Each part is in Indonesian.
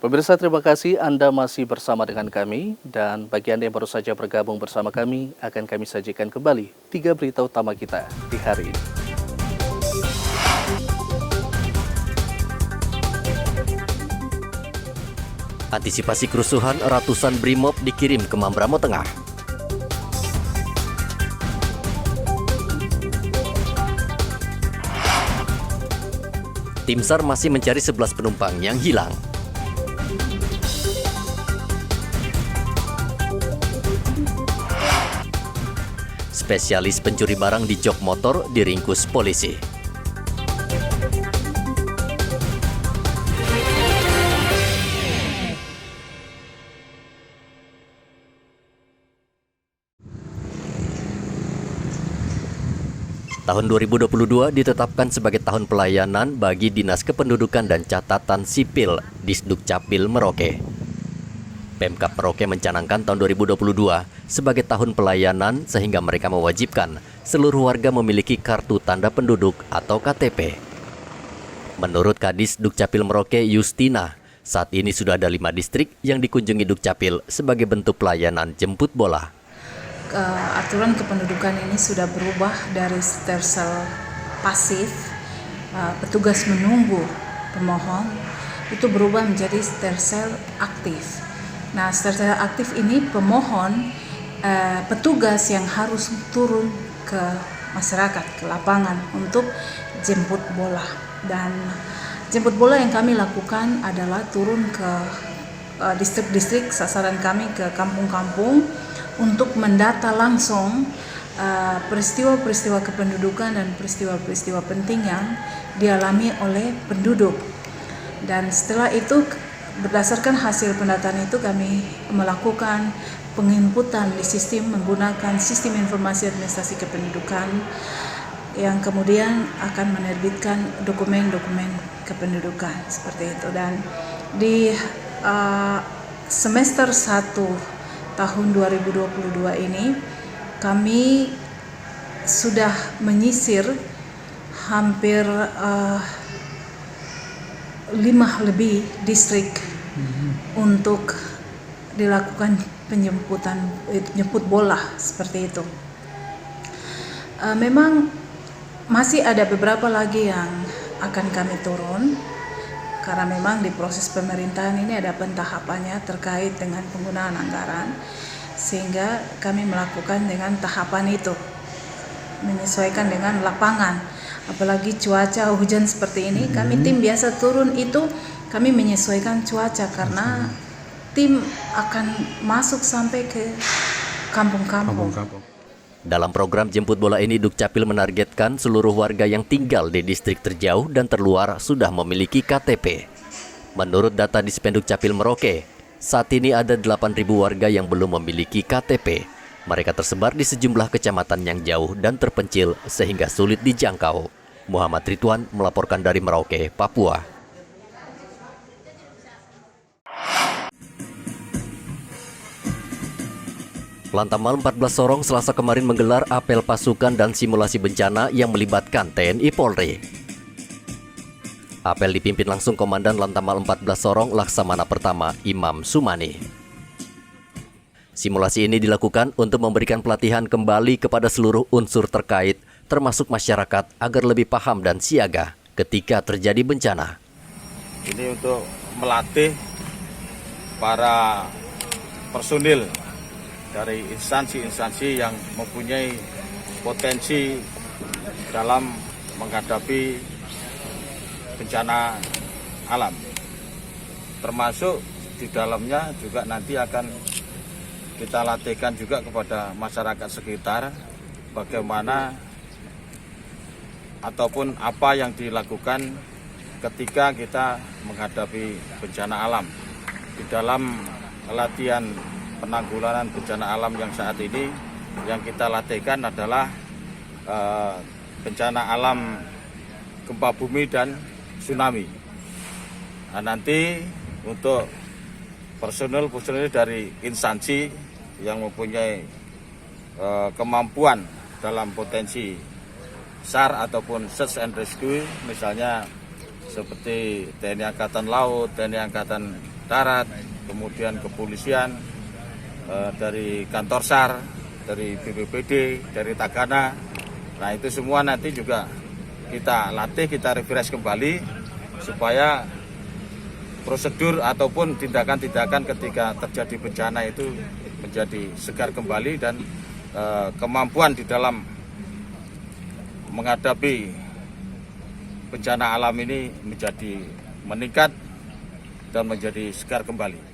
Pemirsa, terima kasih Anda masih bersama dengan kami, dan bagi Anda yang baru saja bergabung bersama kami, akan kami sajikan kembali 3 berita utama kita di hari ini. Antisipasi kerusuhan, ratusan BRIMOB dikirim ke Mambramo Tengah. Tim SAR masih mencari 11 penumpang yang hilang. Spesialis pencuri barang di jok motor diringkus polisi. Tahun 2022 ditetapkan sebagai tahun pelayanan bagi Dinas Kependudukan dan Catatan Sipil Disdukcapil Merauke. Pemkab Merauke mencanangkan tahun 2022 sebagai tahun pelayanan sehingga mereka mewajibkan seluruh warga memiliki kartu tanda penduduk atau KTP. Menurut Kadis Dukcapil Merauke Justina, saat ini sudah ada 5 distrik yang dikunjungi Dukcapil sebagai bentuk pelayanan jemput bola. Aturan kependudukan ini sudah berubah dari stersel pasif, petugas menunggu pemohon, itu berubah menjadi stersel aktif. Nah, stersel aktif ini pemohon, petugas yang harus turun ke masyarakat, ke lapangan untuk jemput bola. Dan jemput bola yang kami lakukan adalah turun ke distrik-distrik sasaran kami, ke kampung-kampung, untuk mendata langsung peristiwa-peristiwa kependudukan dan peristiwa-peristiwa penting yang dialami oleh penduduk. Dan setelah itu, berdasarkan hasil pendataan itu, kami melakukan penginputan di sistem menggunakan sistem informasi administrasi kependudukan yang kemudian akan menerbitkan dokumen-dokumen kependudukan seperti itu. Dan di semester 1 tahun 2022 ini kami sudah menyisir hampir 5 lebih distrik untuk dilakukan jemput bola seperti itu. Memang masih ada beberapa lagi yang akan kami turun, karena memang di proses pemerintahan ini ada pentahapannya terkait dengan penggunaan anggaran, sehingga kami melakukan dengan tahapan itu, menyesuaikan dengan lapangan. Apalagi cuaca hujan seperti ini, kami tim biasa turun itu kami menyesuaikan cuaca, karena tim akan masuk sampai ke kampung-kampung. Dalam program jemput bola ini, Dukcapil menargetkan seluruh warga yang tinggal di distrik terjauh dan terluar sudah memiliki KTP. Menurut data Dispenduk Capil Merauke, saat ini ada 8.000 warga yang belum memiliki KTP. Mereka tersebar di sejumlah kecamatan yang jauh dan terpencil sehingga sulit dijangkau. Muhammad Ridwan melaporkan dari Merauke, Papua. Lantamal 14 Sorong Selasa kemarin menggelar apel pasukan dan simulasi bencana yang melibatkan TNI Polri. Apel dipimpin langsung Komandan Lantamal 14 Sorong Laksamana Pertama Imam Sumani. Simulasi ini dilakukan untuk memberikan pelatihan kembali kepada seluruh unsur terkait, termasuk masyarakat, agar lebih paham dan siaga ketika terjadi bencana. Ini untuk melatih para personil dari instansi-instansi yang mempunyai potensi dalam menghadapi bencana alam. Termasuk di dalamnya juga nanti akan kita latihkan juga kepada masyarakat sekitar bagaimana ataupun apa yang dilakukan ketika kita menghadapi bencana alam. Di dalam latihan penanggulangan bencana alam yang saat ini yang kita latihkan adalah bencana alam gempa bumi dan tsunami. Nah, nanti untuk personel dari instansi yang mempunyai kemampuan dalam potensi SAR ataupun Search and Rescue, misalnya seperti TNI Angkatan Laut, TNI Angkatan darat, kemudian kepolisian, dari kantor SAR, dari BPBD, dari Tagana. Nah itu semua nanti juga kita latih, kita refresh kembali supaya prosedur ataupun tindakan-tindakan ketika terjadi bencana itu menjadi segar kembali dan kemampuan di dalam menghadapi bencana alam ini menjadi meningkat dan menjadi segar kembali.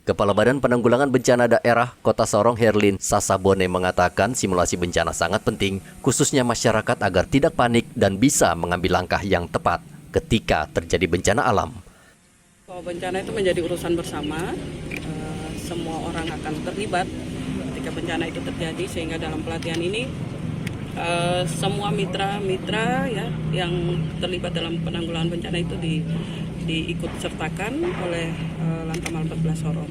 Kepala Badan Penanggulangan Bencana Daerah Kota Sorong Herlin Sasabone mengatakan simulasi bencana sangat penting, khususnya masyarakat agar tidak panik dan bisa mengambil langkah yang tepat ketika terjadi bencana alam. Bencana itu menjadi urusan bersama, semua orang akan terlibat ketika bencana itu terjadi, sehingga dalam pelatihan ini semua mitra-mitra ya yang terlibat dalam penanggulangan bencana itu diikut sertakan oleh Lantamal 14 Sorong.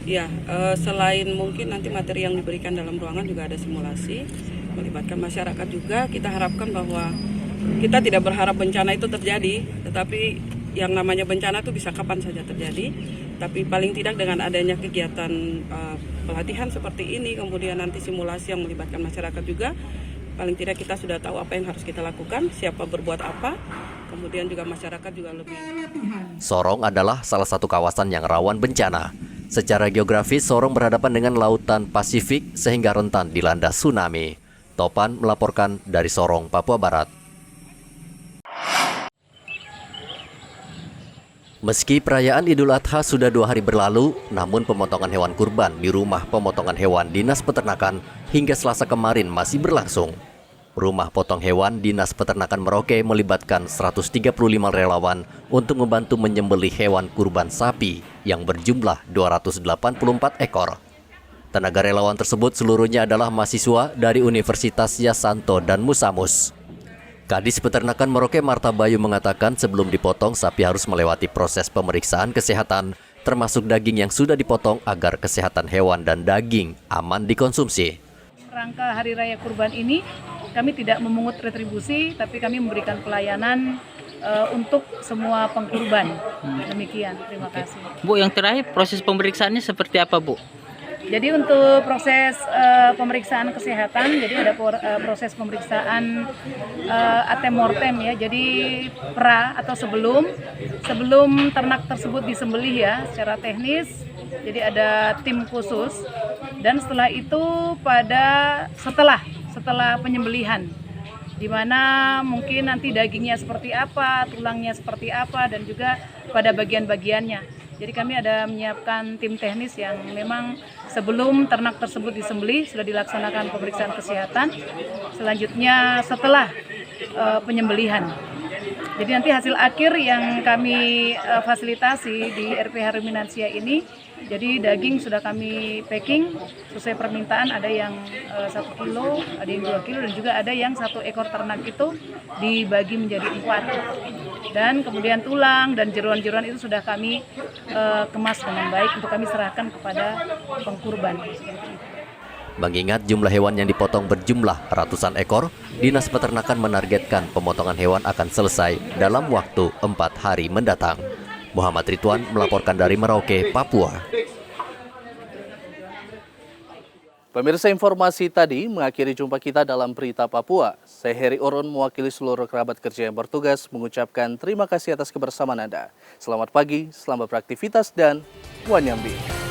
Ya, selain mungkin nanti materi yang diberikan dalam ruangan juga ada simulasi melibatkan masyarakat juga. Kita harapkan bahwa kita tidak berharap bencana itu terjadi, tetapi yang namanya bencana itu bisa kapan saja terjadi. Tapi paling tidak dengan adanya kegiatan pelatihan seperti ini, kemudian nanti simulasi yang melibatkan masyarakat juga, paling tidak kita sudah tahu apa yang harus kita lakukan, siapa berbuat apa, kemudian juga masyarakat juga lebih. Sorong adalah salah satu kawasan yang rawan bencana. Secara geografis, Sorong berhadapan dengan Lautan Pasifik sehingga rentan dilanda tsunami. Topan melaporkan dari Sorong, Papua Barat. Meski perayaan Idul Adha sudah 2 hari berlalu, namun pemotongan hewan kurban di rumah pemotongan hewan Dinas Peternakan hingga Selasa kemarin masih berlangsung. Rumah potong hewan Dinas Peternakan Merauke melibatkan 135 relawan untuk membantu menyembelih hewan kurban sapi yang berjumlah 284 ekor. Tenaga relawan tersebut seluruhnya adalah mahasiswa dari Universitas Yasanto dan Musamus. Kadis Peternakan Merauke Marta Bayu mengatakan sebelum dipotong sapi harus melewati proses pemeriksaan kesehatan, termasuk daging yang sudah dipotong agar kesehatan hewan dan daging aman dikonsumsi. Rangka Hari Raya Kurban ini kami tidak memungut retribusi, tapi kami memberikan pelayanan untuk semua pengkurban. Demikian, terima kasih. Bu, yang terakhir proses pemeriksaannya seperti apa, Bu? Jadi untuk proses pemeriksaan kesehatan, jadi ada proses pemeriksaan antemortem ya. Jadi atau sebelum ternak tersebut disembelih ya, secara teknis. Jadi ada tim khusus dan setelah itu setelah penyembelihan, di mana mungkin nanti dagingnya seperti apa, tulangnya seperti apa, dan juga pada bagian-bagiannya. Jadi kami ada menyiapkan tim teknis yang memang sebelum ternak tersebut disembelih sudah dilaksanakan pemeriksaan kesehatan. Selanjutnya setelah penyembelihan. Jadi nanti hasil akhir yang kami fasilitasi di RPH Ruminansia ini, jadi daging sudah kami packing sesuai permintaan, ada yang 1 kilo, ada yang 2 kilo, dan juga ada yang 1 ekor ternak itu dibagi menjadi 4. Dan kemudian tulang dan jeroan-jeroan itu sudah kami kemas dengan baik untuk kami serahkan kepada pengkurban. Mengingat jumlah hewan yang dipotong berjumlah ratusan ekor, Dinas Peternakan menargetkan pemotongan hewan akan selesai dalam waktu 4 hari mendatang. Muhammad Ridwan melaporkan dari Merauke, Papua. Pemirsa, informasi tadi mengakhiri jumpa kita dalam Berita Papua. Saya Heri Oron mewakili seluruh kerabat kerja yang bertugas mengucapkan terima kasih atas kebersamaan Anda. Selamat pagi, selamat beraktivitas, dan Wanyambi.